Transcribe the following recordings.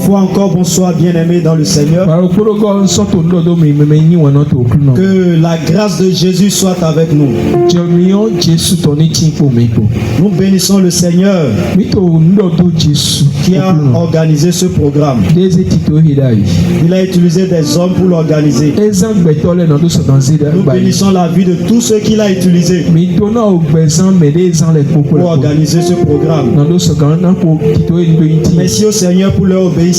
fois encore, bonsoir bien-aimés dans le Seigneur. Que la grâce de Jésus soit avec nous. Nous bénissons le Seigneur qui a organisé ce programme. Il a utilisé des hommes pour l'organiser. Nous bénissons la vie de tous ceux qu'il a utilisés pour organiser ce programme. Merci au Seigneur pour leur obéissance.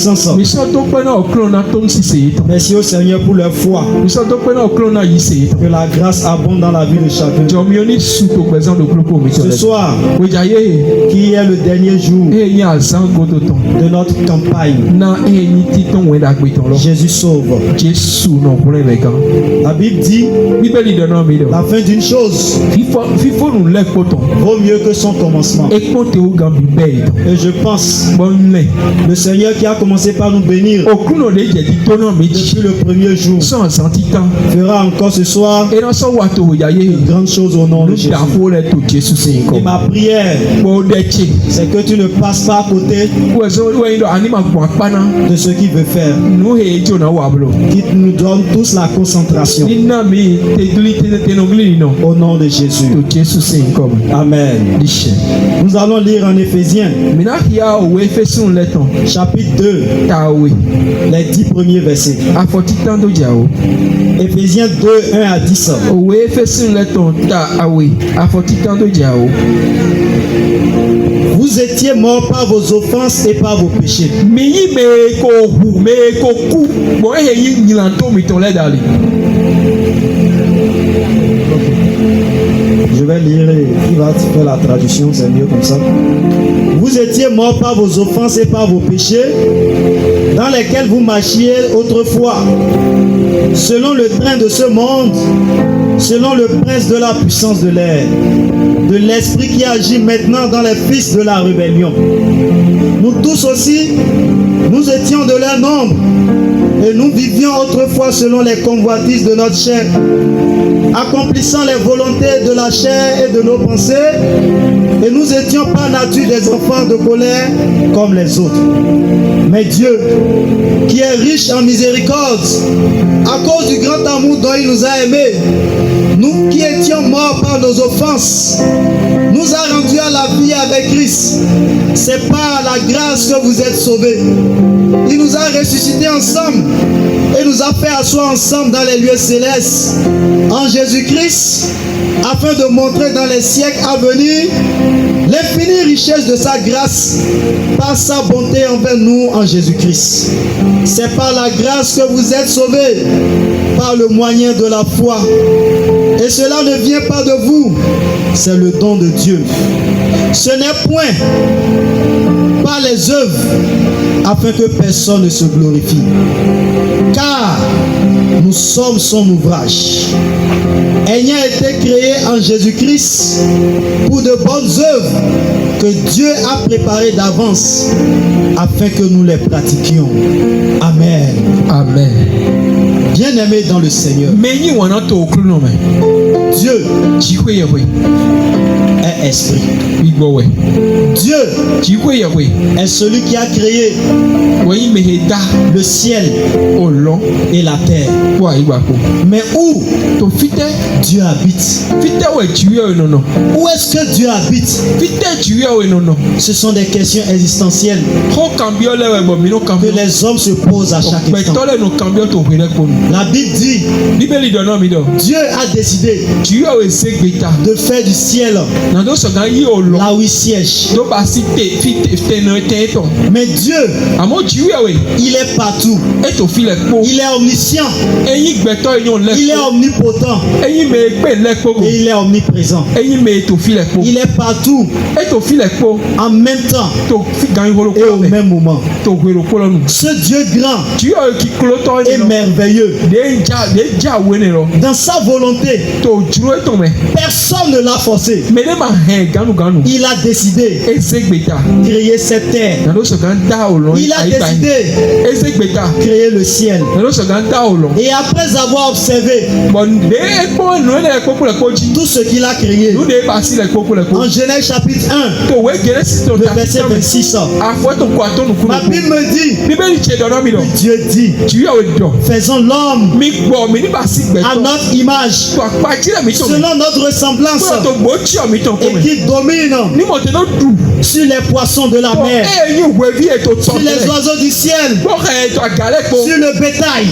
Merci au Seigneur pour leur foi. Que la grâce abonde dans la vie de chacun. Ce soir, qui est le dernier jour de notre campagne, Jésus sauve. La Bible dit la fin d'une chose vaut mieux que son commencement. Et je pense le Seigneur qui a commencé par nous bénir depuis le premier jour fera encore ce soir de grandes choses au nom de Jésus. Et ma prière, c'est que tu ne passes pas à côté de ce qu'il veut faire. Qu'il nous donne tous la concentration au nom de Jésus. Amen. Nous allons lire en Éphésiens chapitre 2 les 10 premiers versets. Éphésiens 2, 1 à 10. Vous étiez morts par vos offenses et par vos péchés. Je vais lire et il va faire la traduction, c'est mieux comme ça. Vous étiez morts par vos offenses et par vos péchés, dans lesquels vous marchiez autrefois, selon le train de ce monde, selon le prince de la puissance de l'air, de l'esprit qui agit maintenant dans les fils de la rébellion. Nous tous aussi, nous étions de leur nombre, et nous vivions autrefois selon les convoitises de notre chair, accomplissant les volontés de la chair et de nos pensées, et nous étions par nature des enfants de colère comme les autres. Mais Dieu, qui est riche en miséricorde, à cause du grand amour dont il nous a aimés, nous qui étions morts par nos offenses, nous a rendus à la vie avec Christ. C'est par la grâce que vous êtes sauvés. Il nous a ressuscités ensemble et nous a fait asseoir ensemble dans les lieux célestes en Jésus-Christ, afin de montrer dans les siècles à venir l'infinie richesse de sa grâce par sa bonté envers nous en Jésus-Christ. C'est par la grâce que vous êtes sauvés, par le moyen de la foi. Et cela ne vient pas de vous, c'est le don de Dieu. Ce n'est point par les œuvres, afin que personne ne se glorifie. Car nous sommes son ouvrage, ayant été créés en Jésus-Christ pour de bonnes œuvres que Dieu a préparées d'avance, afin que nous les pratiquions. Amen. Amen. Bien-aimés dans le Seigneur, Dieu est esprit. Dieu est celui qui a créé le ciel et la terre. Mais où Dieu habite? Où est-ce que Dieu habite? Ce sont des questions existentielles que les hommes se posent à chaque instant. La Bible dit, Dieu a décidé de faire du ciel là où il siège. Mais Dieu, il est partout. Il est omniscient. Il est omnipotent. Et il est omniprésent. Il est partout en même temps et au même moment. Ce Dieu grand et merveilleux, dans sa volonté, personne ne l'a forcé. Il a décidé de créer cette terre. Il a décidé de créer le ciel. Et après avoir observé tout ce qu'il a créé, en Genèse chapitre 1, le verset 26, ma Bible me dit, Dieu dit, faisons l'homme à notre image, selon notre ressemblance, et qui domine sur les poissons de la mer, sur les oiseaux du ciel, sur le bétail,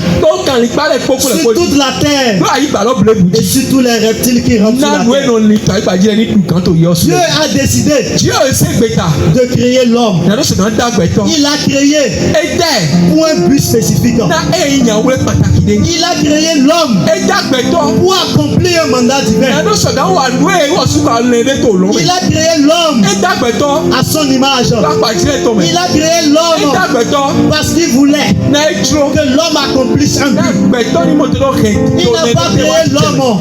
sur toute la terre et sur tous les reptiles qui rentrent sur la terre. Dieu a décidé de créer l'homme. Il a créé pour un but spécifique. Il a créé l'homme pour accomplir un mandat divin. Il a créé l'homme à son image. Il a créé l'homme parce qu'il voulait que l'homme accomplisse un but. Il n'a pas créé l'homme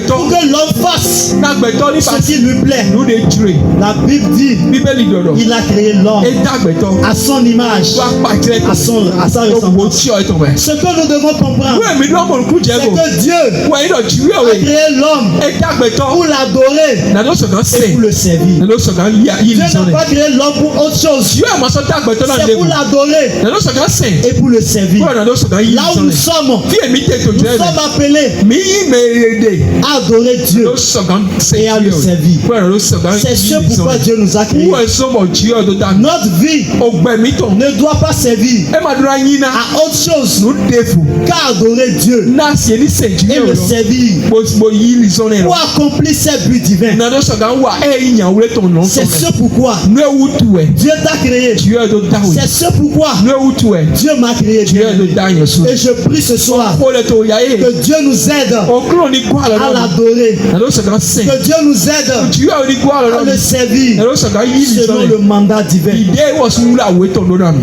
pour que l'homme fasse ce qui lui plaît. La Bible dit il a créé l'homme à son image, à sa ressemblance. Ce que nous devons comprendre, c'est que Dieu a créé l'homme pour l'adorer et pour le servir. Dieu n'a pas créé l'homme pour autre chose. C'est pour l'adorer et pour le servir. Là où nous sommes appelés à adorer Dieu et à le servir. C'est ce pourquoi Dieu nous a créés. Notre vie ne doit pas servir à autre chose qu'à adorer Dieu et le servir pour accomplir ses buts divins. C'est ce pourquoi Dieu t'a créé. C'est ce pourquoi Dieu m'a créé. Et je prie ce soir que Dieu nous aide à l'adorer, que Dieu nous aide à le servir selon le mandat divin.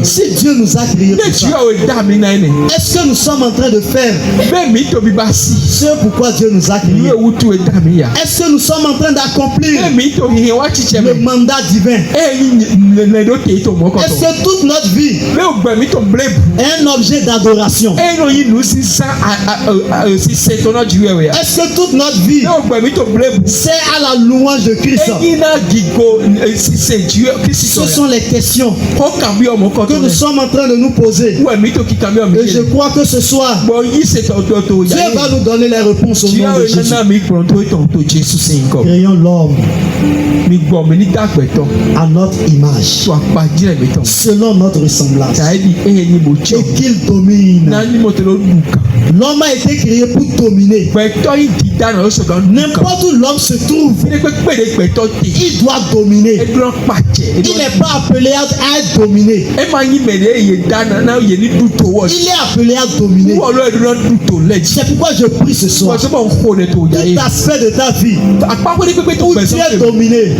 Si Dieu nous a créé pour ça, est-ce que nous sommes en train de faire ce pourquoi Dieu nous a créé? Est-ce que nous sommes en train d'accomplir le mandat divin? Est-ce que toute notre vie est un objet d'adoration? Est-ce que toute notre vie c'est à la louange de Christ? Ce sont les questions que nous sommes en train de nous poser. Et je crois que ce soir, Dieu va nous donner les réponses au nom de Jésus. Créons l'homme à notre image, selon notre ressemblance, et qu'il domine. L'homme a été créé pour dominer. N'importe où l'homme se trouve, il doit dominer. Il n'est pas appelé à être dominé. Il est appelé à dominer. C'est pourquoi je prie ce soir, tout aspect de ta vie où tu es dominé,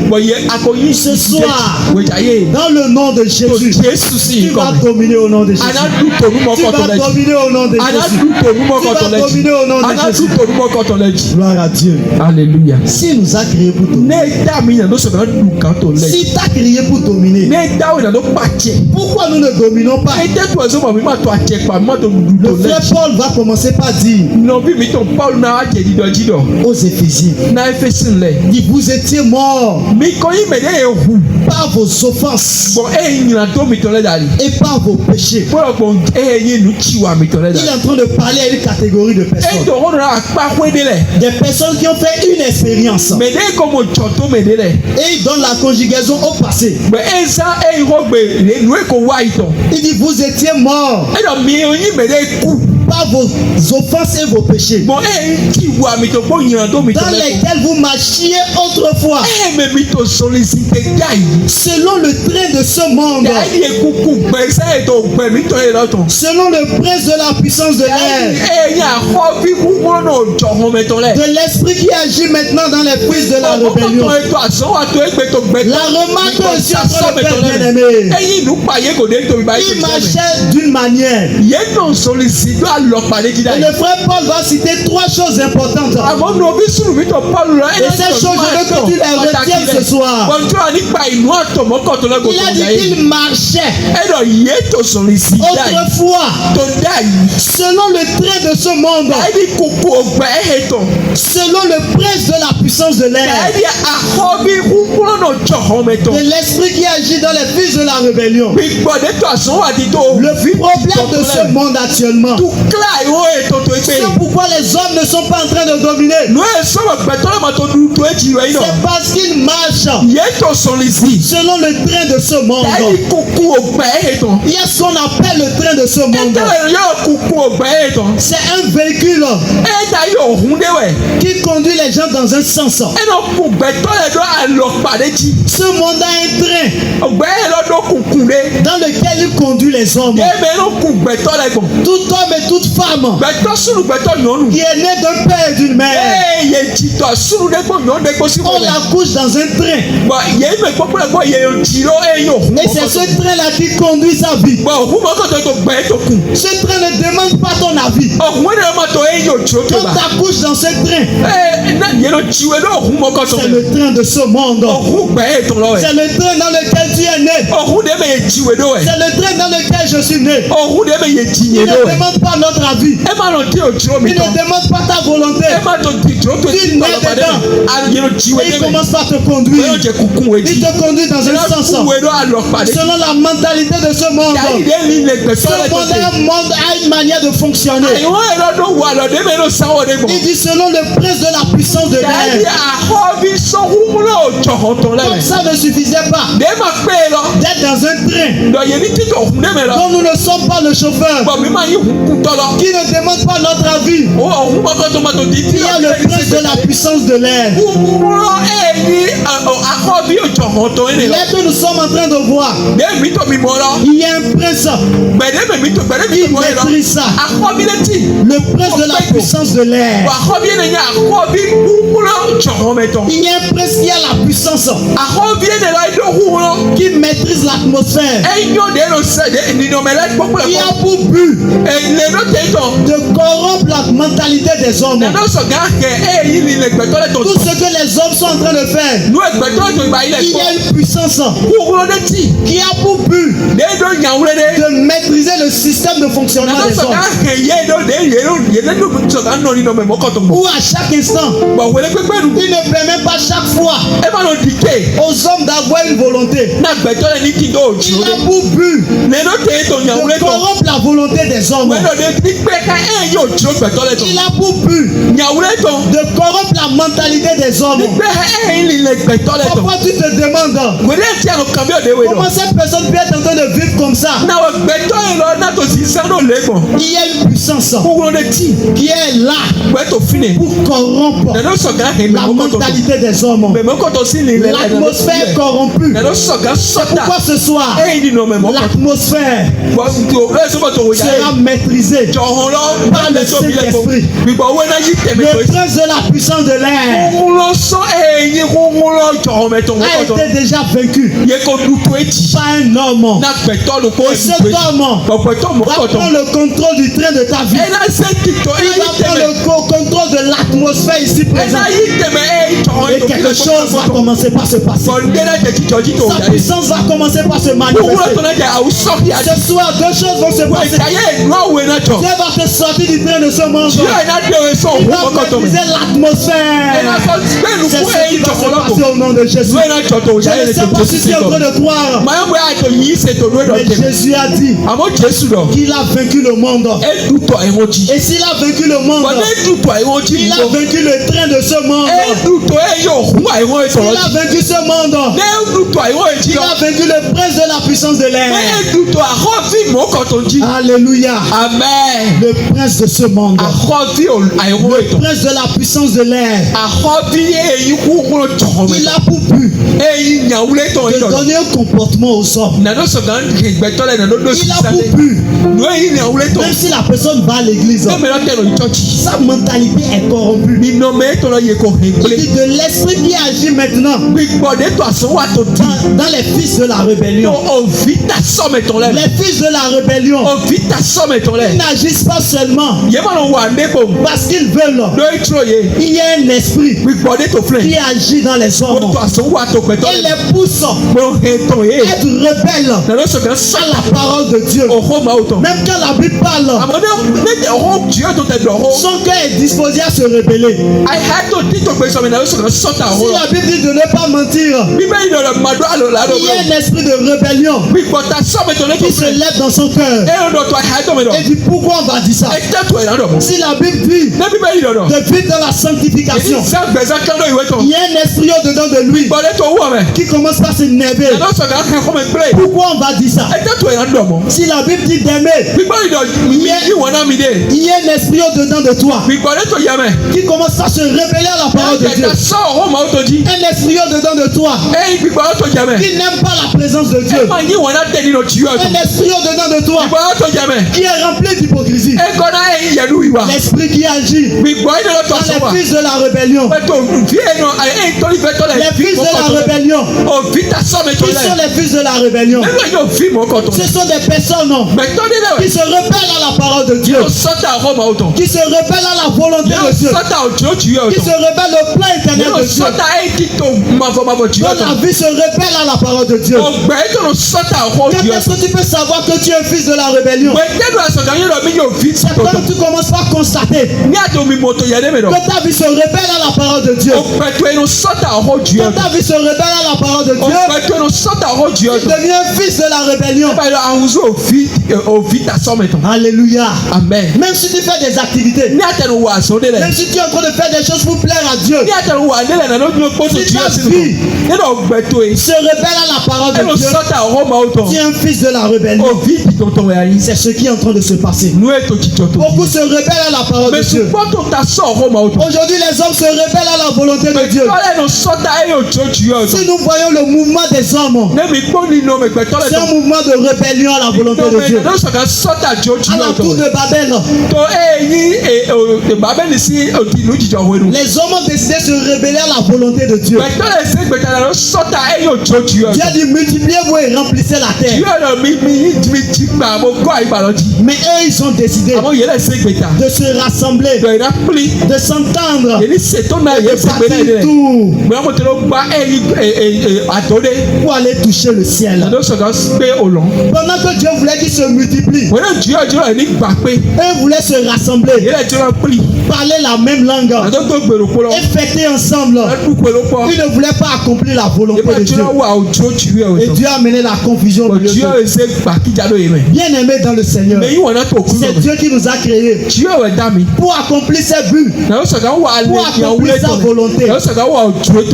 ce soir, dans le nom de Jésus, tu vas dominer au nom de Jésus. Tu vas dominer au nom de Jésus. Tu vas dominer au nom de Jésus. Gloire à Dieu. Alléluia. S'il nous a créé pour dominer, s'il t'a créé pour dominer, pourquoi nous ne dominons pas? Le frère Paul va commencer par dire aux Éphésiens, dit vous étiez morts par vos offenses et par vos péchés. Il est en train de parler à une catégorie de personnes. Des personnes qui ont fait une expérience. Et il donne la conjugaison au passé. Il dit vous étiez morts par vos offenses et vos péchés, dans lesquels vous marchiez autrefois selon le train de ce monde, selon le prince de la puissance de l'air, de l'esprit qui agit maintenant dans les fils de la rébellion. La remarque aussi entre le père bien-aimé, il marchait d'une manière, Et le frère Paul va citer 3 choses importantes. Et ces choses, je veux que tu les retiennes ce soir. Il a dit qu'il marchait autrefois selon le trait de ce monde, selon le prince de la puissance de l'air, de l'esprit qui agit dans les fils de la rébellion. Le problème de ce monde actuellement, c'est pourquoi les hommes ne sont pas en train de dominer. C'est parce qu'ils marchent selon le train de ce monde. Il y a ce qu'on appelle le train de ce monde. C'est un véhicule qui conduit les gens dans un sens. Ce monde a un train dans lequel il conduit les hommes. Tout homme et toute femme qui est né d'un père et d'une mère, on la couche dans un train. Et c'est ce train-là qui conduit sa vie. Ce train ne demande pas ton avis. Quand tu accouches dans ce train, c'est le train de ce monde. C'est le train dans lequel tu es né. C'est le train dans lequel je suis né. Il ne demande pas notre avis. Il ne demande pas ta volonté. Tu nais dedans. Et il commence par te conduire. Il te conduit dans un sens selon la mentalité de ce monde. Ce monde a une manière de fonctionner. Il dit selon le prince de la puissance de l'air. Comme ça ne suffisait pas d'être dans un train dont nous ne sommes pas le chauffeur, qui ne demande pas notre avis. Il y a le prince de la puissance de l'air. Là que nous sommes en train de voir, il y a un prince qui maîtrise ça. Le prince de la puissance de l'air. Il y a un prince qui a la puissance, qui maîtrise l'atmosphère. Il a pour but de corrompre la mentalité des hommes. Tout ce que les hommes sont en train de faire, il y a une puissance qui a pour but de maîtriser le système de fonctionnement des hommes. Où à chaque instant, il ne permet pas chaque fois aux hommes d'avoir une volonté. Il a pour but de corrompre la volonté des hommes. Il a pour but de corrompre la mentalité des hommes. Pourquoi tu te demandes comment cette personne peut être en train de vivre comme ça? Il y a une puissance qui est là pour corrompre la mentalité des hommes. L'atmosphère corrompue. C'est pourquoi ce soir, l'atmosphère sera maîtrisée par le Saint-Esprit. Le prince de la puissance de l'air a été déjà vaincu par un homme. Et cet homme va prendre le contrôle du train de ta vie. Il va prendre le contrôle de l'atmosphère ici présente. Et quelque chose va commencer par se passer. Sa puissance va commencer par se manifester. Ce soir, 2 choses vont se passer. Dieu va te sortir du train de ce monde. Il va maîtriser l'atmosphère. C'est ce qui va se passer au nom de Jésus. Je ne sais pas si tu es en train de croire. Mais Jésus a dit qu'il a vaincu le monde. Et s'il a vaincu le monde, il a vaincu le train de ce monde. Il a vaincu ce monde. Il a vaincu le prince de la puissance de l'air. Alléluia. Amen. Le prince de ce monde. Le prince de la puissance de l'air. Il a pour but de donner un comportement aux hommes. a pour but, même si la personne va à l'église, sa mentalité est corrompue. Il dit de l'esprit qui agit maintenant dans les fils de la rébellion. Les fils de la rébellion, ils n'agissent pas seulement parce qu'ils veulent. Il y a un esprit qui agit dans les hommes et les pousse à être rebelles à la parole de Dieu. Même quand la Bible parle, son cœur est disposé à se rebeller. Si la Bible dit de ne pas mentir, il y a un esprit de rébellion qui se lève dans son cœur et dit pourquoi on va dire ça. Si la Bible dit de vivre dans la sanctification, il y a un esprit au-dedans de lui qui commence par s'énerver. Pourquoi on va dire ça? Si la Bible dit d'aimer, il y a un esprit au-dedans de toi qui commence à se révéler à la parole de Dieu. Un esprit au-dedans de toi qui n'aime pas la présence de Dieu. Un esprit au-dedans de toi qui est rempli d'hypocrisie. L'esprit qui agit dans les fils de la rébellion. Les fils de la rébellion. Qui sont les fils de la rébellion? Ce sont des personnes qui se rebellent à la parole de Dieu, qui se rebellent à la volonté de Dieu, qui se rebellent au plan éternel de Dieu. Quand la vie se rebelle à la parole de Dieu, quand est-ce que tu peux savoir que tu es fils de la rébellion? C'est quand tu commences par constater que ta vie se rebelle à la parole de Dieu. Quand ta vie se rebelle à la parole de Dieu, tu deviens fils de la rébellion. Alléluia. Amen. Même si tu fais des activités, même si tu es en train de faire des choses pour plaire à Dieu, si ta vie se rebelle à la parole de Dieu, tu es un fils de la rébellion. C'est ce qui est en train de se passer. Beaucoup se rebellent à la parole de Dieu. Aujourd'hui, les hommes se rebellent à la volonté de Dieu. Si nous voyons le mouvement des hommes, c'est un mouvement de rébellion à la volonté de Dieu. À la tour de Babel, les hommes ont décidé de se rebeller à la volonté de Dieu. Dieu a dit multipliez-vous et remplissez la terre. Mais eux, ils ont décidé de se rassembler, de s'entendre et de partir tout pour aller toucher le ciel. Pendant que Dieu voulait qu'ils se multiplient, eux voulaient se rassembler, parler la même langue et fêter ensemble. Ils ne voulaient pas accomplir la volonté de Dieu. Et Dieu a mené la confusion. Bien aimé dans le Seigneur, c'est Dieu qui nous a créés pour accomplir ses buts, pour accomplir sa volonté.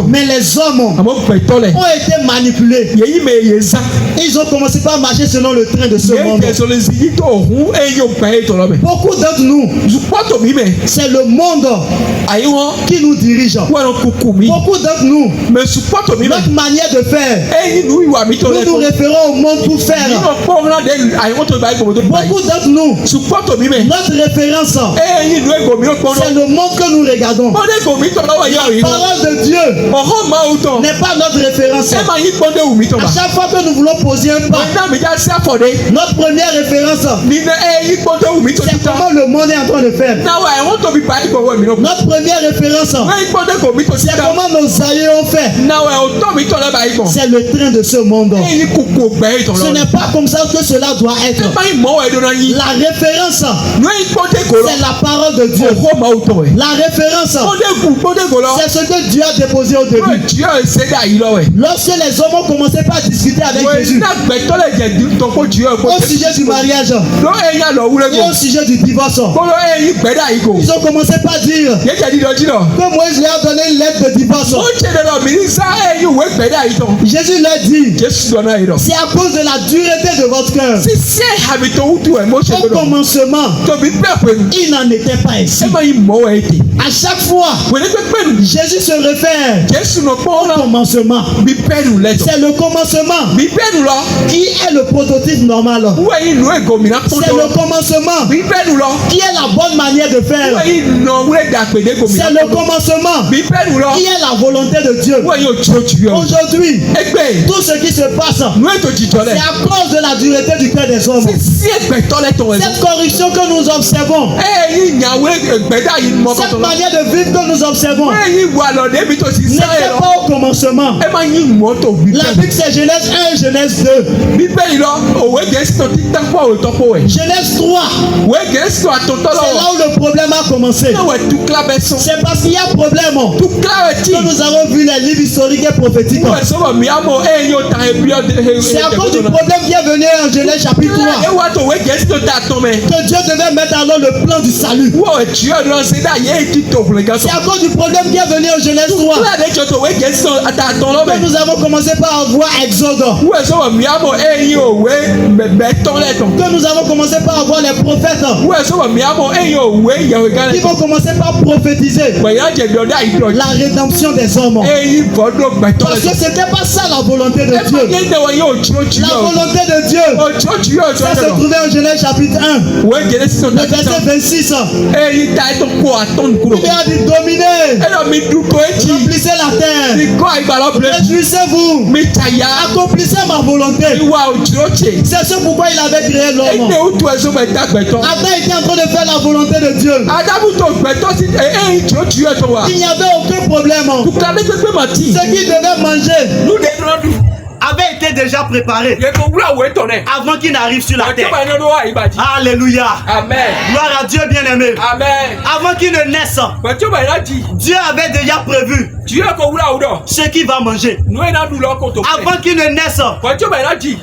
Mais les hommes ont été manipulés. Ils ont commencé par marcher selon le train de ce monde. Beaucoup d'entre nous, c'est le monde qui nous dirige. Beaucoup d'entre nous, notre manière de faire, nous nous référons au monde pour faire. Beaucoup d'entre nous, notre référence, c'est le monde que nous regardons. La parole de Dieu n'est pas notre référence. À chaque fois que nous voulons poser un pas, notre première référence, c'est comment le monde est en train de faire. Notre première référence, c'est comment nos aïeux ont fait. C'est le train de ce monde. Ce n'est pas comme ça que cela doit être. La référence, c'est la parole de Dieu. La référence, c'est ce que Dieu a déposé au début. Lorsque les hommes ont commencé par discuter avec Jésus au sujet du mariage et au sujet du divorce, ils ont commencé par dire que Moïse lui a donné une lettre de divorce. Jésus leur dit, c'est à cause de la dureté de votre cœur. Au commencement, il n'en était pas ainsi. À chaque fois, Jésus se réfère au commencement. C'est le commencement qui est le prototype normal. C'est le commencement qui est la bonne manière de faire. C'est le commencement qui est la volonté de Dieu. Aujourd'hui, tout ce qui se passe, c'est à cause de la dureté du cœur des hommes. Cette corruption que nous observons, cette manière de vivre que nous observons, n'était pas au commencement. La Bible c'est Genèse 1 et Genèse 2. Genèse 3. C'est là où le problème a commencé. C'est parce qu'il y a un problème que nous avons vu les livres historiques et prophétiques. C'est à cause du problème qui est venu en Genèse chapitre 3 que Dieu devait mettre alors le plan du salut. C'est à cause du problème qui est venu en Genèse 3 que nous avons commencé par avoir Exode. Que nous avons commencé par avoir les prophètes qui vont commencer par prophétiser la rédemption des hommes. Parce que ce n'était pas ça la volonté de Dieu. La volonté de Dieu, ça se trouvait en Genèse chapitre 1, le verset 26. Il a dit dominez, remplissez la terre, réjouissez-vous, accomplissez ma volonté. C'est ce pourquoi il avait créé l'homme. Adam était en train de faire la volonté de Dieu. Il n'y avait aucun problème. Ce qu'il devait manger avait été déjà préparé avant qu'il n'arrive sur la terre. Alléluia. Amen. Gloire à Dieu bien-aimé. Amen. Avant qu'il ne naisse, Dieu avait déjà prévu ce qu'il va manger. Avant qu'il ne naisse,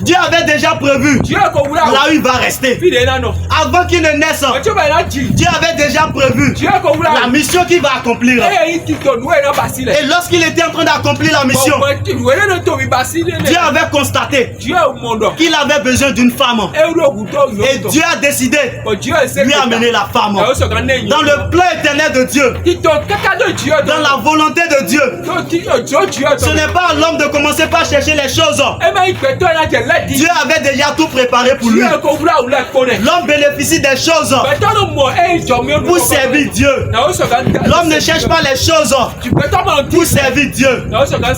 Dieu avait déjà prévu là où il va rester. Avant qu'il ne naisse, Dieu avait déjà prévu la mission qu'il va accomplir. Et lorsqu'il était en train d'accomplir la mission, Dieu avait constaté qu'il avait besoin d'une femme. Et Dieu a décidé de lui amener la femme. Dans le plan éternel de Dieu, dans la volonté de Dieu, ce n'est pas à l'homme de commencer par chercher les choses. Dieu avait déjà tout préparé pour lui. L'homme bénéficie des choses pour servir Dieu. L'homme ne cherche pas les choses pour servir Dieu.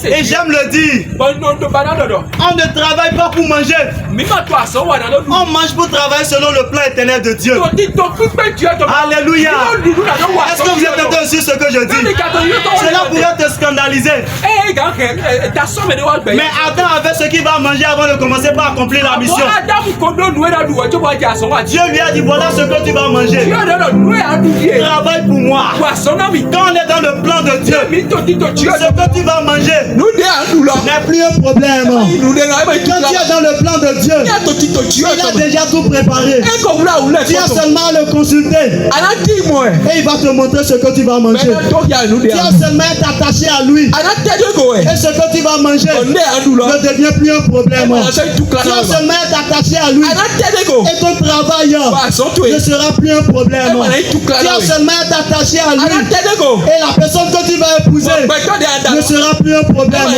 Et j'aime le dire, on ne travaille pas pour manger. On mange pour travailler selon le plan éternel de Dieu. Alléluia. Est-ce que vous êtes entendu sur ce que je dis? Cela pourrait te scandaliser. Mais Adam avait ce qu'il va manger avant de commencer par accomplir la mission. Dieu lui a dit, voilà ce que tu vas manger. Travaille pour moi. Quand on est dans le plan de Dieu, ce que tu vas manger n'est plus un problème. Quand tu es dans le plan de Dieu, il a déjà tout préparé. Tu as seulement à le consulter. Et il va te montrer ce que tu vas manger. Tu as seulement à t'attacher à lui. Et ce que tu vas manger ne devient plus un problème. Tu as seulement à t'attacher à lui. Et ton travail ne sera plus un problème. Tu as seulement à t'attacher à lui. Et la personne que tu vas épouser ne sera plus un problème.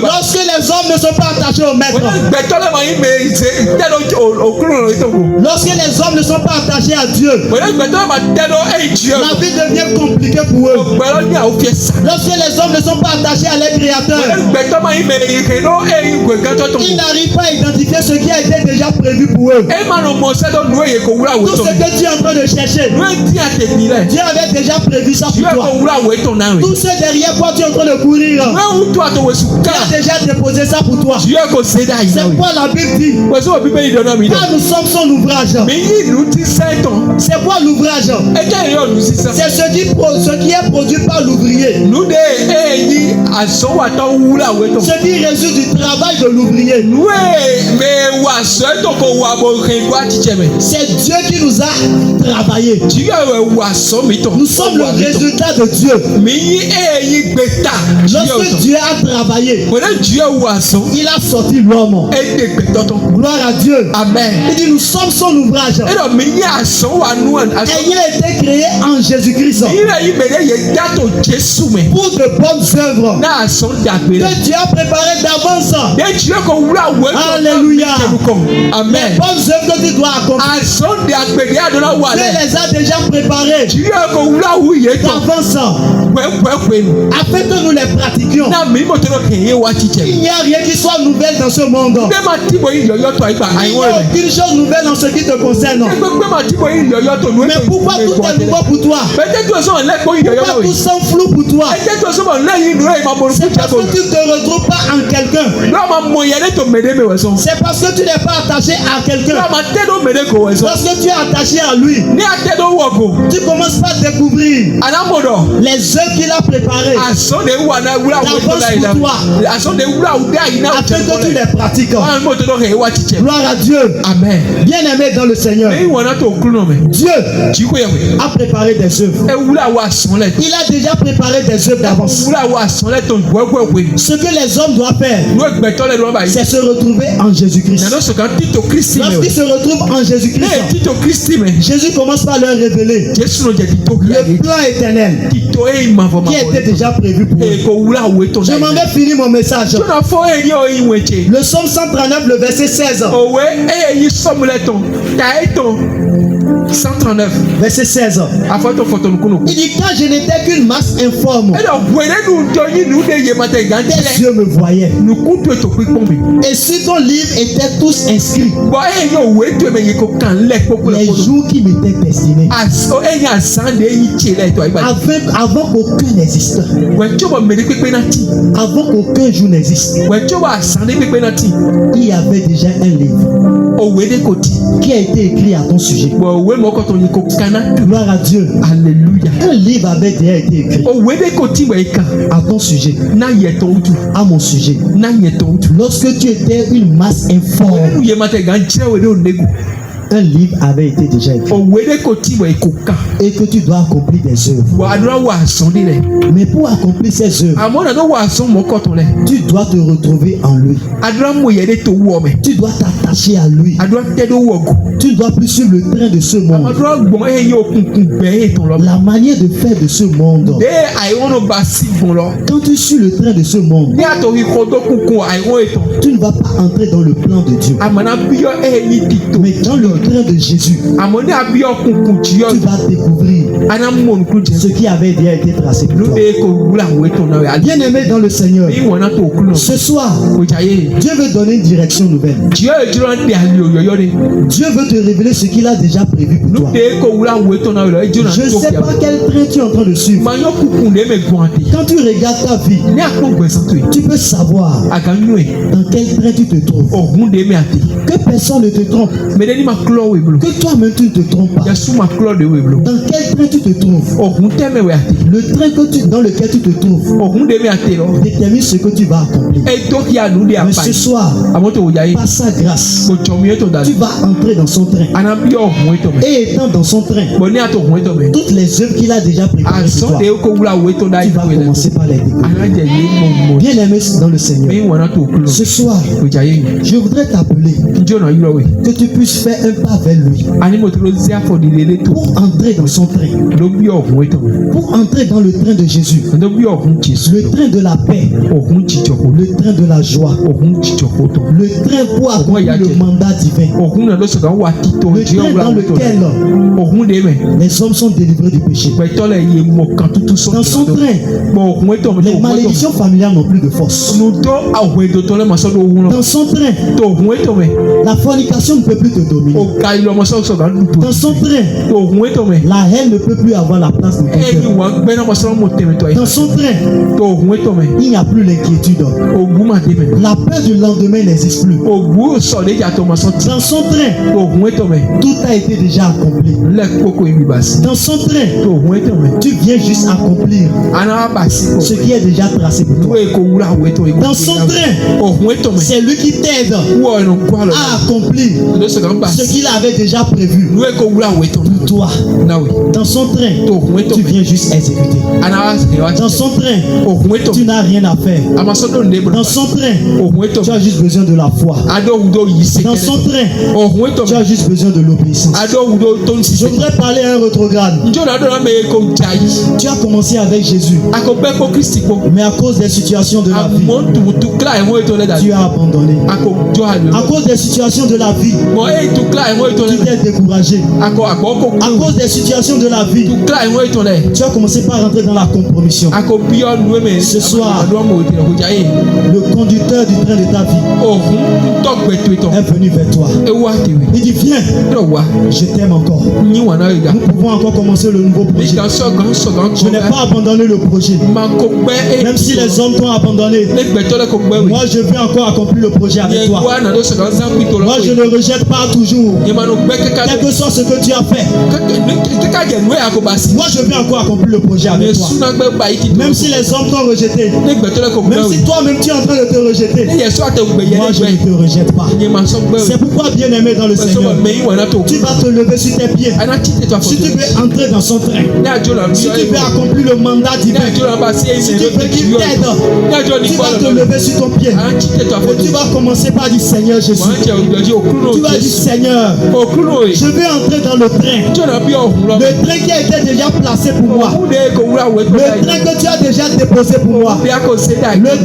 Lorsque les hommes ne sont pas attachés au maître, lorsque les hommes ne sont pas attachés à Dieu, la vie devient compliquée pour eux. Lorsque les hommes ne sont pas attachés à leur créateur, ils n'arrivent pas à identifier ce qui a été déjà prévu pour eux. Tout ce que tu es en train de chercher, Dieu avait déjà prévu ça pour toi. Tout ce derrière quoi tu es en train de courir, Dieu a déjà déposé ça pour toi. C'est quoi la Bible dit? Car nous sommes son ouvrage. C'est quoi l'ouvrage? C'est ce qui est produit par l'ouvrier. Ce qui résulte du travail de l'ouvrier. C'est Dieu qui nous a travaillé. Nous sommes le résultat de Dieu. Lorsque Dieu a travaillé, il a sorti l'homme. Gloire à Dieu. Amen. Il dit nous sommes son ouvrage. Ayant été créé en Jésus-Christ pour de bonnes œuvres que Dieu a préparé d'avance. Alléluia. Amen. Les bonnes œuvres que tu dois accomplir, Dieu les a déjà préparées d'avance afin que nous les pratiquions. Il n'y a rien qui soit nouvelle dans ce monde. Il n'y a aucune chose nouvelle dans ce qui te concerne. Mais pourquoi tout est nouveau pour toi? Pourquoi tout semble flou pour toi? C'est parce que tu ne te retrouves pas en quelqu'un. C'est parce que tu n'es pas attaché à quelqu'un. Lorsque tu es attaché à lui, tu commences par découvrir les œuvres qu'il a préparées d'avance pour toi, afin que tu les pratiques. Gloire à Dieu. Amen. Bien-aimé dans le Seigneur, Dieu a préparé des œuvres. Il a déjà préparé des œuvres d'avance. Ce que les hommes doivent faire, c'est se retrouver en Jésus-Christ. Lorsqu'ils se retrouvent en Jésus-Christ, Jésus commence par leur révéler le plan éternel qui était déjà prévu pour eux. Je m'en vais finir mon message. Le psaume 139, le verset 16. 139 verset 16. Il dit quand je n'étais qu'une masse informe, Dieu me voyait. Et sur ton livre étaient tous inscrits les jours qui m'étaient destinés avant qu'aucun n'existe, avant qu'aucun jour n'existe. Il y avait déjà un livre qui a été écrit à ton sujet. Gloire à Dieu. Alléluia. Un livre avait déjà été écrit à ton sujet, à mon sujet. Lorsque tu étais une masse informe, un livre avait été déjà écrit et que tu dois accomplir des œuvres. Mais pour accomplir ces œuvres, tu dois te retrouver en lui. Tu dois t'attacher à lui. Tu ne dois plus suivre le train de ce monde, la manière de faire de ce monde. Quand tu suis le train de ce monde, tu ne vas pas entrer dans le plan de Dieu. Mais dans le train de Jésus, tu vas découvrir ce qui avait déjà été tracé pour toi. Bien-aimé dans le Seigneur, ce soir, Dieu veut donner une direction nouvelle. Dieu veut te révéler ce qu'il a déjà prévu pour toi. Je ne sais pas quel train tu es en train de suivre. Quand tu regardes ta vie, tu peux savoir dans quel train tu te trouves. Que personne ne te trompe. Que toi-même tu ne te trompes pas. Dans quel train tu te trouves? Le train dans lequel tu te trouves détermine ce que tu vas accomplir. Mais ce soir, par sa grâce, tu vas entrer dans son train. Et étant dans son train, toutes les œuvres qu'il a déjà préparées pour toi, tu vas commencer par les découvrir. Bien-aimé dans le Seigneur, ce soir, je voudrais t'appeler que tu puisses faire un pas vers lui pour entrer dans son train, pour entrer dans le train de Jésus, le train de la paix, le train de la joie, le train pour accomplir le mandat divin, le train dans lequel les hommes sont délivrés du péché. Dans son train, les malédictions familiales n'ont plus de force. Dans son train, la fornication ne peut plus te dominer. Dans son train, la haine ne peut plus avoir la place dans ton cœur. Dans son train, il n'y a plus l'inquiétude. La peur du lendemain n'existe plus. Dans son train, tout a été déjà accompli. Dans son train, tu viens juste accomplir ce qui est déjà tracé pour toi. Dans son train, c'est lui qui t'aide à accomplir ce qu'il avait déjà prévu pour toi. Dans son train, tu viens juste exécuter. Dans son train, tu n'as rien à faire. Dans son train, tu as juste besoin de la foi. Dans son train, tu as juste besoin de l'obéissance. Je voudrais parler à un rétrograde. Tu as commencé avec Jésus, mais à cause des situations de la vie, tu as abandonné. À cause des situations de la vie, tu t'es découragé. À cause des situations de la vie, tu as commencé par rentrer dans la compromission. Ce soir, le conducteur du train de ta vie est venu vers toi. Il dit viens, je t'aime encore. Nous pouvons encore commencer le nouveau projet. Je n'ai pas abandonné le projet. Même si les hommes t'ont abandonné, moi je vais encore accomplir le projet avec toi. Moi je ne rejette pas toujours. Quel que soit ce que tu as fait, moi je vais encore accomplir le projet avec toi. Même si les hommes t'ont rejeté, même si toi-même tu es en train de te rejeter, moi je ne te rejette pas. C'est pourquoi, bien aimé dans le Seigneur, tu vas te lever sur tes pieds. Si tu veux entrer dans son train, si tu veux accomplir le mandat divin, si tu veux qu'il t'aide, tu vas te lever sur ton pied. Et tu vas commencer par dire Seigneur Jésus. Tu vas dire Seigneur, je vais entrer dans le train. Le train qui a été déjà placé pour moi. Le train que tu as déjà déposé pour moi. Le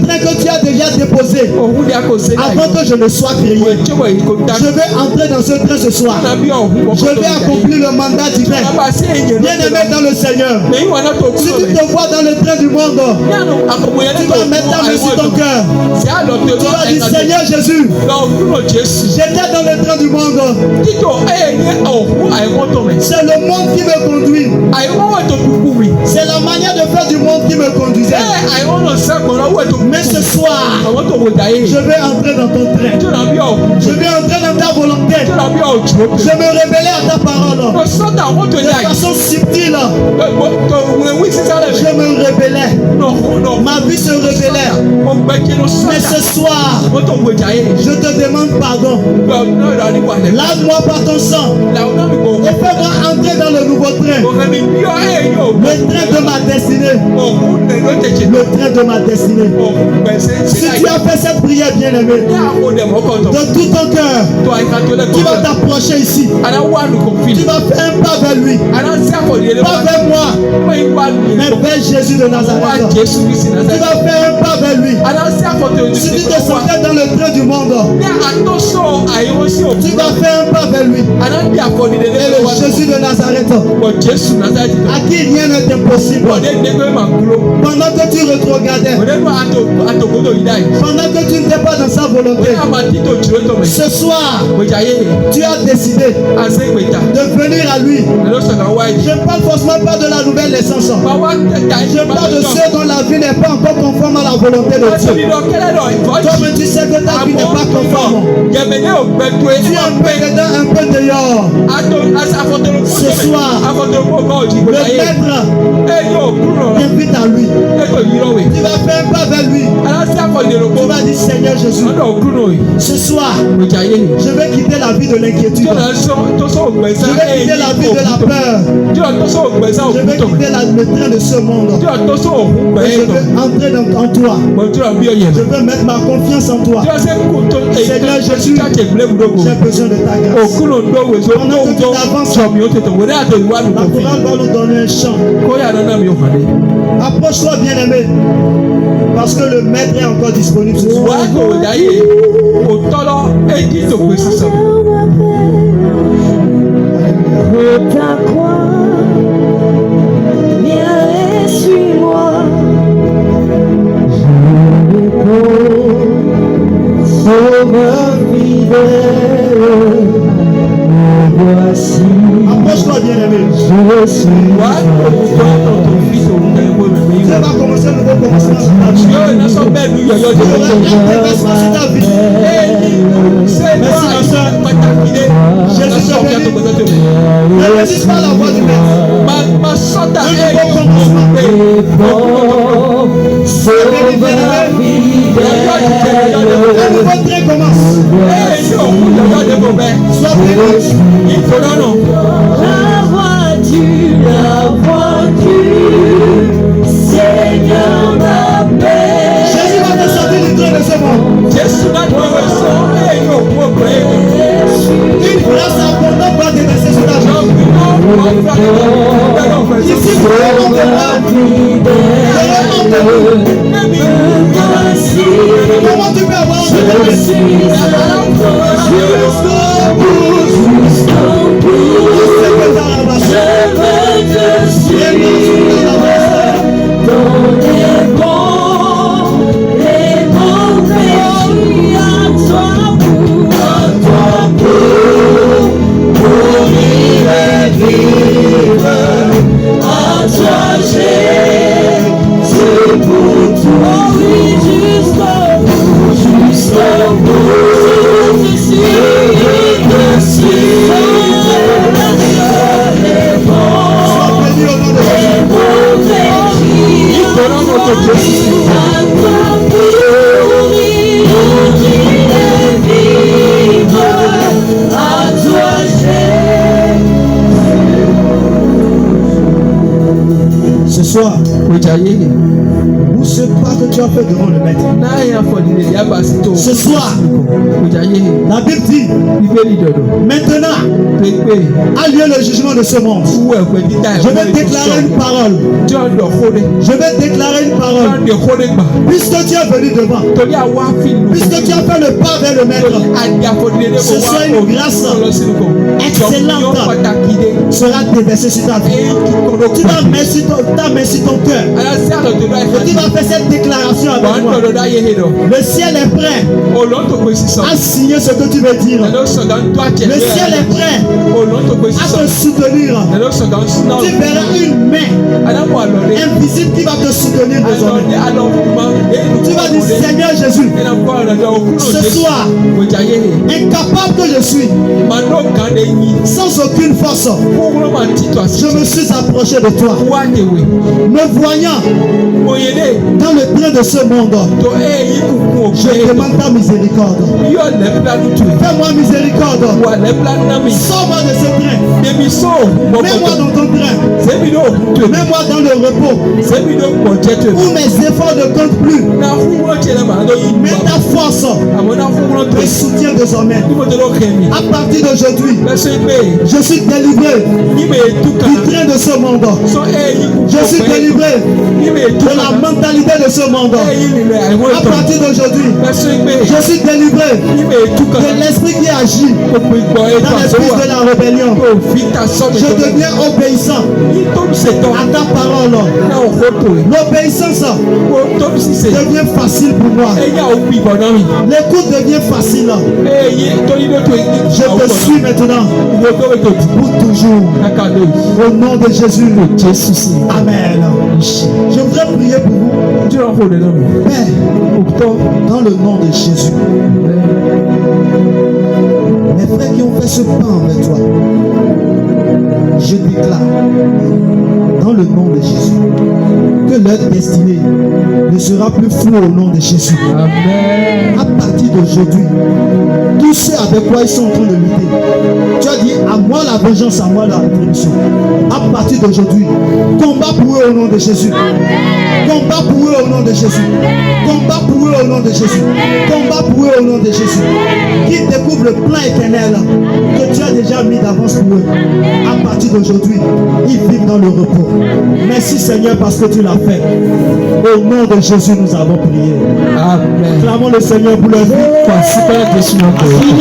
train que tu as déjà déposé avant que je ne sois créé. Je vais entrer dans ce train ce soir. Je vais accomplir le mandat divin. Bien aimé dans le Seigneur, si tu te vois dans le train du monde, tu vas mettre ta main sur ton cœur. Tu vas dire Seigneur Jésus, j'étais dans le train du monde. C'est le monde qui me conduit. C'est la manière de faire du monde qui me conduisait. Mais ce soir, je vais entrer dans ton train. Je vais entrer dans ta volonté. Je me révélais à ta parole de façon subtile. Je me révélais. Ma vie se révélait. Mais ce soir, je te demande pardon. Lave-moi par ton sang et fais-moi entrer dans le nouveau train. Le train de ma destinée. Le train de ma destinée. Si tu as fait cette prière, bien-aimé, de tout ton cœur, tu vas t'approcher ici. Tu vas faire un pas vers lui. Pas vers moi, mais vers Jésus de Nazareth. Tu vas faire un pas vers lui. Si tu te sentais dans le train du monde, tu vas faire un pas vers lui. Et le Jésus de Nazareth, à qui rien n'est impossible. Pendant que tu rétrogradais, pendant que tu n'étais pas dans sa volonté, ce soir, tu as décidé de venir à lui. Je ne parle forcément pas de la nouvelle naissance. Je parle de ceux dont la vie n'est pas encore conforme à la volonté de Dieu. Comme tu sais que ta vie n'est pas conforme, tu es un peu dedans, un peu dehors. Ce soir, le maître t'invite à lui. Tu vas faire un pas vers lui. Tu vas dire Seigneur Jésus, ce soir, je vais quitter la vie de l'inquiétude. Je vais quitter la vie de la peur. Je vais quitter le train de ce monde. Et je veux entrer en toi. Je veux mettre ma confiance en toi. Seigneur Jésus, j'ai besoin de ta grâce. Pendant que tu avances, la chorale va nous donner un chant. Approche-toi, bien-aimé, parce que le maître est encore disponible ce soir. Je t'accrois, viens et suis-moi. Je réponds, sauveur fidèle. voici, Approche-toi, bien-aimé. je suis Dieu va commencer un nouveau commencement dans ta vie. Il y aura un déversement sur ta vie. Merci, ma soeur. Jésus te bénit. Ne résiste pas à la voix du Maître. Un nouveau commencement. Un nouveau train commence. Sois béni. La voix du Seigneur m'appelle. Jésus va te sortir du train de ce monde. Une grâce abondante va déverser sur ta vie. Ici, vous avez mon comment tu peux avoir ce ce soir, où ce pas que tu as fait devant le Maître. Ce soir, la Bible dit, maintenant a lieu le jugement de ce monde. Je vais déclarer une parole. Je vais déclarer une parole. Puisque tu es venu devant, puisque tu as fait le pas vers le Maître, ce soit une grâce excellente sera déversée sur ta vie. Tu vas mettre sur ton cœur. Et tu vas faire cette déclaration avec moi. Le ciel est prêt à signer ce que tu veux dire. Le ciel est prêt à te soutenir. Tu verras une main invisible qui va te soutenir désormais. Tu vas dire, Seigneur Jésus, ce soir, incapable que je suis, sans aucune force, je me suis approché de toi. Me voyant dans le train de ce monde, je demande ta miséricorde. Fais-moi miséricorde. Sors-moi de ce train. Mets-moi dans ton train. Mets-moi dans le repos où mes efforts ne comptent plus. Mets ta force me soutient désormais. À partir d'aujourd'hui, je suis délivré du train de ce monde. Je suis délivré de la mentalité de ce monde. À partir d'aujourd'hui, je suis délivré de l'esprit qui agit dans l'esprit de la rébellion. Je deviens obéissant à ta parole. L'obéissance devient facile pour moi. L'écoute devient facile. Je te suis maintenant pour toujours. Au nom de Jésus. Amen. Je voudrais prier pour vous. Père, dans le nom de Jésus. Mes frères qui ont fait ce pas avec toi, je déclare dans le nom de Jésus que leur destinée ne sera plus floue au nom de Jésus. Amen. À partir d'aujourd'hui, tous ceux avec quoi ils sont en train de lutter, tu as dit à moi la vengeance, à moi la rétribution. À partir d'aujourd'hui, combat pour eux au nom de Jésus. Amen. Combat pour eux au nom de Jésus. Amen. Combat pour eux au nom de Jésus. Amen. Combat pour eux au nom de Jésus. Qu'ils découvrent le plan éternel que tu as déjà mis d'avance pour eux. Amen. À partir d'aujourd'hui, ils vivent dans le repos. Amen. Merci Seigneur parce que tu l'as fait. Au nom de Jésus, nous avons prié. Amen. Clamons le Seigneur pour leur vie. Clamons le Seigneur pour leur vie. Je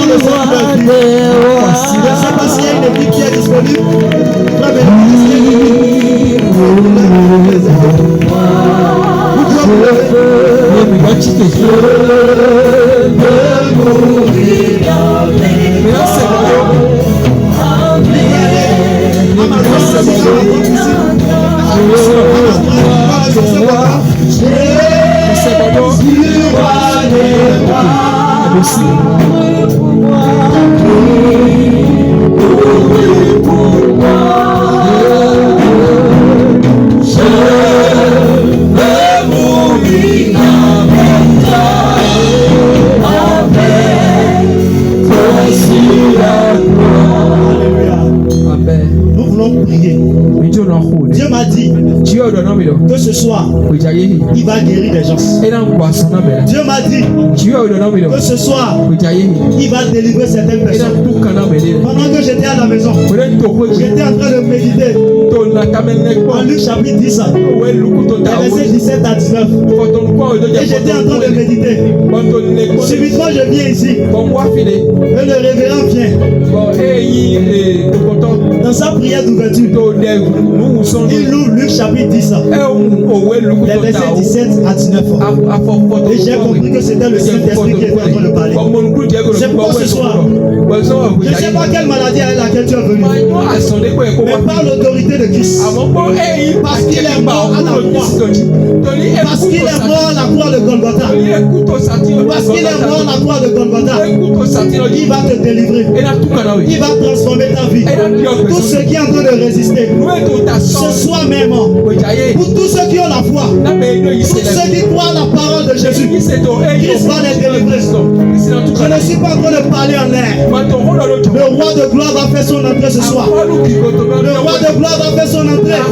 ne sais pas s'il y a une équipe qui est disponible. Dieu m'a dit que ce soir, il va guérir les gens. Dieu m'a dit que ce soir, il va délivrer certaines personnes. Pendant que j'étais à la maison, j'étais en train de méditer en Luc chapitre 10, versets 17 à 19. Et j'étais en train de méditer. Subitement, je viens ici. Et le révérend vient. Dans sa prière d'ouverture, il loue Luc chapitre 10, les versets 17 à 19. Et j'ai compris que c'était le Saint-Esprit qui était en train de parler. C'est pourquoi ce soir, je ne sais pas quelle maladie à laquelle tu es venu, mais par l'autorité de Christ, parce qu'il est mort à la croix, parce qu'il est mort à la croix de Golgotha, parce qu'il est mort à la croix de Golgotha, il va te délivrer, il va transformer ta vie. Tout ce qui est en train de résister, ce soir même, pour tous ceux qui ont la foi, pour ceux qui croient à la parole de Jésus, Christ va les délivrer. Je ne suis pas en train de parler en l'air. Le roi de gloire va faire son entrée ce soir. Le roi de gloire va faire son entrée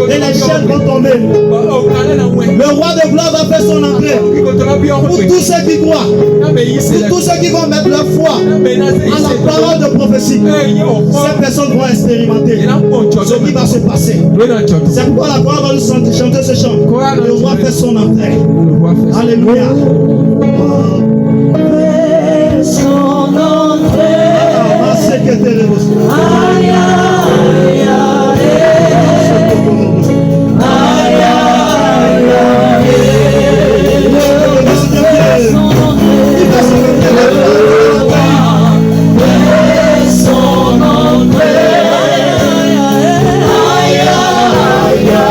et les chaînes vont tomber. Le roi de gloire va faire son entrée pour tous ceux qui croient, pour tous ceux qui vont mettre leur foi à la parole de prophétie. Ces personnes vont expérimenter ce qui va se passer. C'est pourquoi la gloire va nous chanter ce chant. Le roi fait son entrée. Alléluia. Son entrée. Aïe, aïe, aïe. Aïe, aïe, aïe. Son entrée. Son entrée. Aïe, aïe,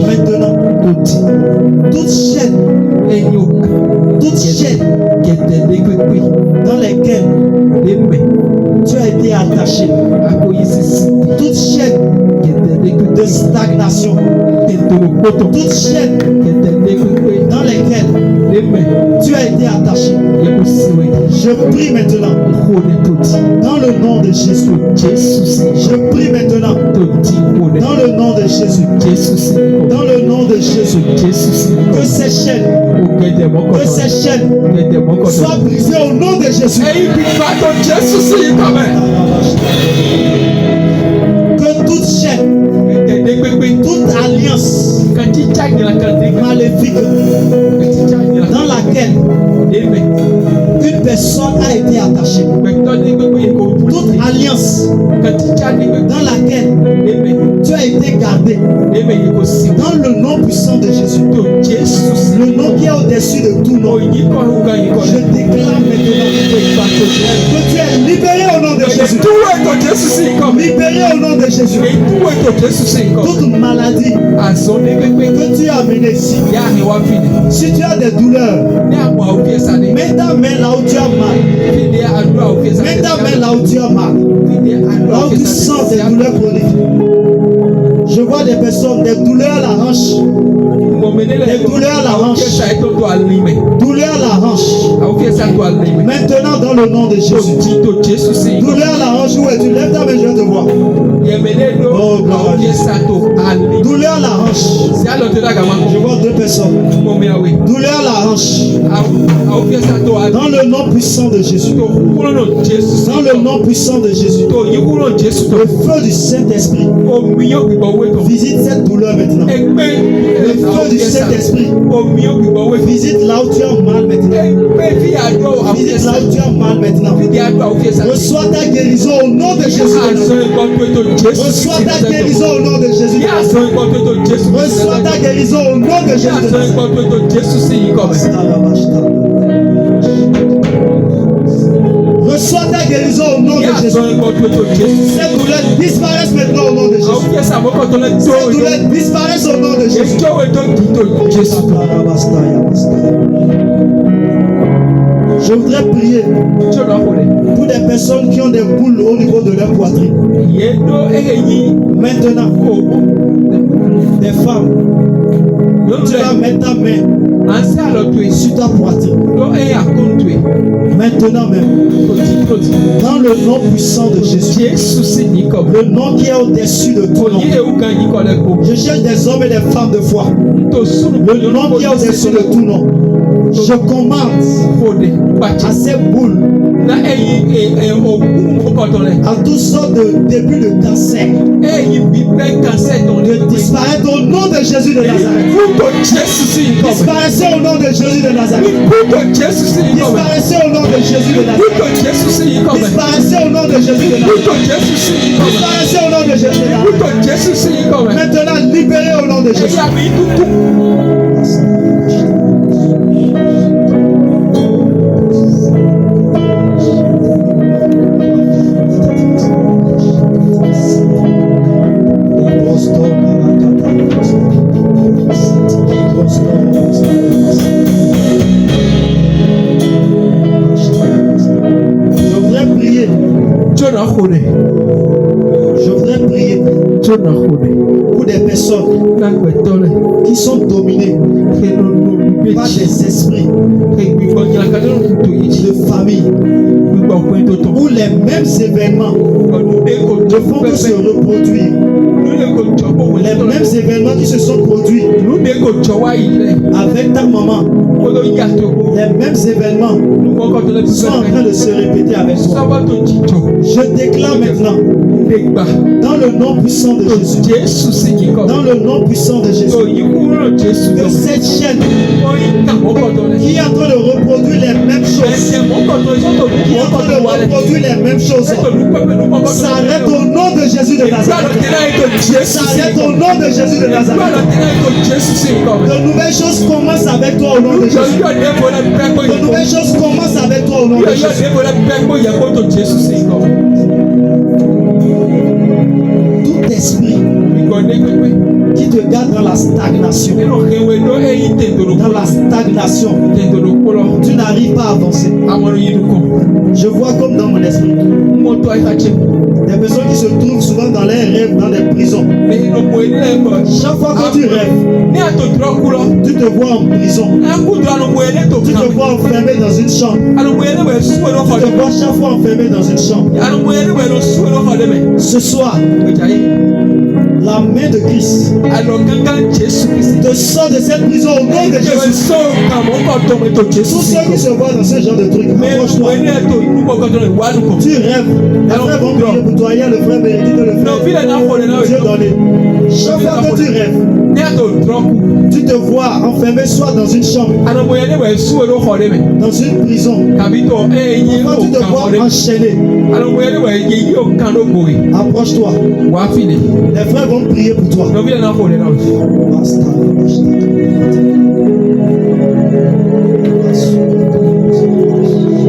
Maintenant, toute chaîne dans lesquelles tu as été attaché, toute chaîne de stagnation, toute chaîne dans laquelle tu as été attaché, je prie maintenant dans le nom de Jésus. Je prie maintenant dans le nom de Jésus. Dans le nom de Jésus. Que ces chaînes soient brisées au nom de Jésus. Que toute chaîne, toute alliance maléfique dans laquelle une personne a été attachée, toute alliance dans laquelle tu as été gardé, dans le nom puissant de Jésus, le nom qui est au-dessus de tout nom, je déclare maintenant que tu es libéré au nom de Jésus. Libéré au nom de Jésus. Toute maladie que tu as amenée ici, si tu as des douleurs, mets ta main là où tu as mal. Mets ta main là où tu as mal. Là où tu sens des douleurs chroniques. Je vois des personnes, des douleurs à la hanche. Des douleurs à la hanche. Douleurs à la hanche. Maintenant dans le nom de Jésus. Douleur à la hanche, où es-tu? Lève ta main, je vais te voir. Oh, gloire à Dieu. Douleur à la hanche. Je vois deux personnes. Douleur à la hanche. Dans le nom puissant de Jésus. Dans le nom puissant de Jésus. Le feu du Saint-Esprit visite cette douleur maintenant. Le feu du Saint-Esprit visite là où tu as mal maintenant. Visite là où tu as mal maintenant. Reçois ta guérison au nom de Jésus. Reçois ta guérison au nom de Jésus. Reçois ta guérison au nom de Jésus. Reçois ta guérison au nom de Jésus. Ces douleurs disparaissent maintenant au nom de Jésus. Ces douleurs disparaissent au nom de Jésus. Je voudrais prier pour des personnes qui ont des boules au niveau de leur poitrine. Maintenant, des femmes, tu vas mettre ta main sur ta poitrine. Maintenant même, dans le nom puissant de Jésus, le nom qui est au-dessus de tout nom, je cherche des hommes et des femmes de foi. Le nom qui est au-dessus de tout nom, je commande à ces boules, à toutes sortes de débuts de cancer, de disparaître au nom de Jésus de Nazareth. Disparaissez au nom de Jésus de Nazareth. Disparaissez au nom de Jésus de Nazareth. Disparaissez au nom de Jésus de Nazareth. Disparaissez au nom de Jésus de Nazareth. Maintenant, libérez au nom de Jésus. Je voudrais prier pour des personnes qui sont dominées par des esprits de famille où les mêmes événements ne font que se reproduire. Les mêmes événements qui se sont produits avec ta maman, les mêmes événements sont en train de se répéter avec toi. Je déclare maintenant, dans le nom puissant de Jésus, dans le nom puissant de Jésus, que cette chaîne qui est en train de reproduire les mêmes choses, qui est en train de reproduire les mêmes choses, s'arrête au nom de Jésus de Nazareth. S'arrête au nom de Jésus de Nazareth. De nouvelles choses commencent avec toi au nom de Jésus. De nouvelles choses commencent avec toi au nom de Jésus. Tout esprit qui te garde dans la stagnation, tu n'arrives pas à avancer. Je vois comme dans mon esprit des personnes qui se trouvent souvent dans leurs rêves, dans des prisons. Chaque fois que tu rêves, tu te vois en prison. Tu te vois enfermé dans une chambre. Tu te vois chaque fois enfermé dans une chambre. Ce soir, la main de Christ te sort de cette prison au nom de Jésus. Tous ceux qui se voient dans ce genre de truc, approche-toi. Tu rêves. Les frères vont prier pour toi. Il y a le frère Bénédicte, le frère Dieu donné. Chaque fois que tu rêves, tu te vois enfermé soit dans une chambre, dans une prison. Parfois tu te vois enchaîné. Approche-toi. Les frères vont prier pour toi.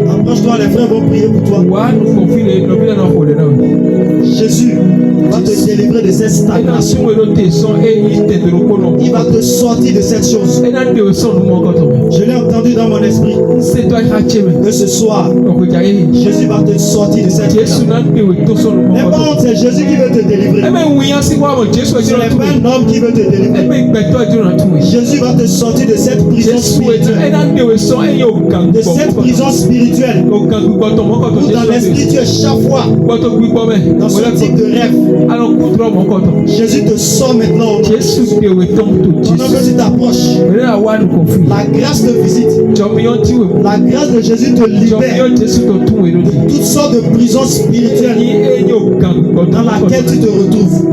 Approche-toi, les frères vont prier pour toi. Jésus va te délivrer de cette stagnation. Il va te sortir de cette chose. Je l'ai entendu dans mon esprit que ce soir, Jésus va te sortir de cette chose. Mais par contre, c'est Jésus qui veut te délivrer. Ce n'est pas un homme qui veut te délivrer. Jésus va te sortir de cette prison spirituelle. De cette prison spirituelle. Où dans l'esprit tu es chaque fois dans ce type de rêve. Jésus te sort maintenant. Pendant que tu t'approches, la grâce te visite. La grâce de Jésus te libère de toutes sortes de prisons spirituelles dans laquelle tu te retrouves.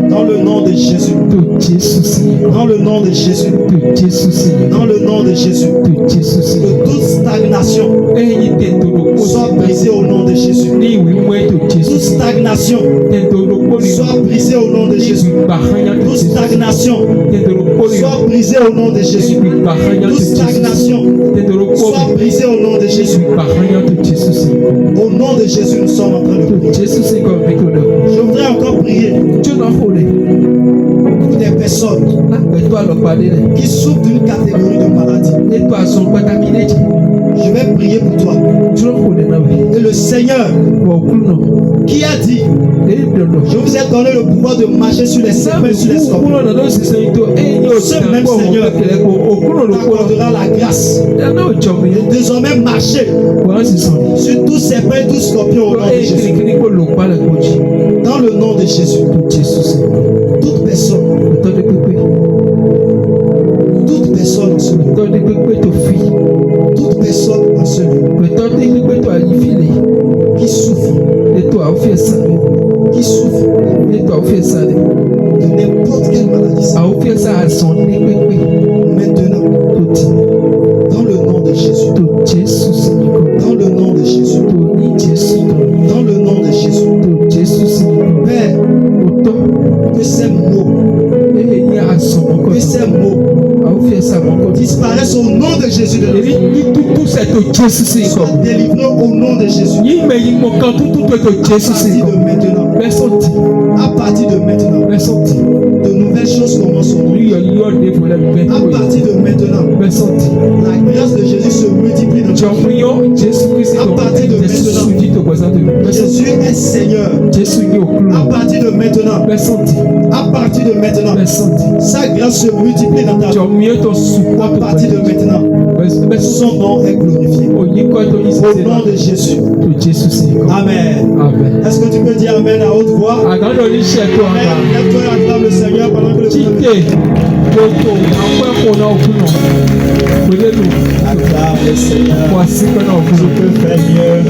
Dans le nom de Jésus. Dans le nom de Jésus. Que toute stagnation soit brisée au nom de Jésus. Toute stagnation soit brisée au nom de Jésus. Toute stagnation soit brisée au nom de Jésus. Toute stagnation soit brisée au nom de Jésus. Au nom de Jésus, nous sommes en train de prier. Je voudrais encore prier pour des personnes qui souffrent d'une catégorie de maladie. Je vais prier pour toi. Et le Seigneur qui a dit, je vous ai donné le pouvoir de marcher sur les serpents et sur les scorpions. Ce même Seigneur t'accordera la grâce de désormais marcher sur tous serpents et tous scorpions au nom de Jésus. Dans le nom de Jésus. Toute personne en ce lieu. Toute personne en ce lieu qui souffre de n'importe quelle maladie. Maintenant, dans le nom de Jésus. Dans le nom de Jésus. Dans le nom de Jésus. Père, que ces mots disparaissent au nom de Jésus de Nazareth. Sois délivré au nom de Jésus. À partir de maintenant, de nouvelles choses commencent au monde. À partir de maintenant, la grâce de Jésus se multiplie dans ta vie. À partir de maintenant, Jésus est Seigneur. À partir de maintenant, sa grâce se multiplie dans ta vie. À partir de maintenant, son nom est glorifié. Au nom de Jésus. Amen. Est-ce que tu peux dire Amen à haute voix? Amen. Lève-toi et acclame le Seigneur pendant que le acclame le Seigneur. Je peux faire mieux.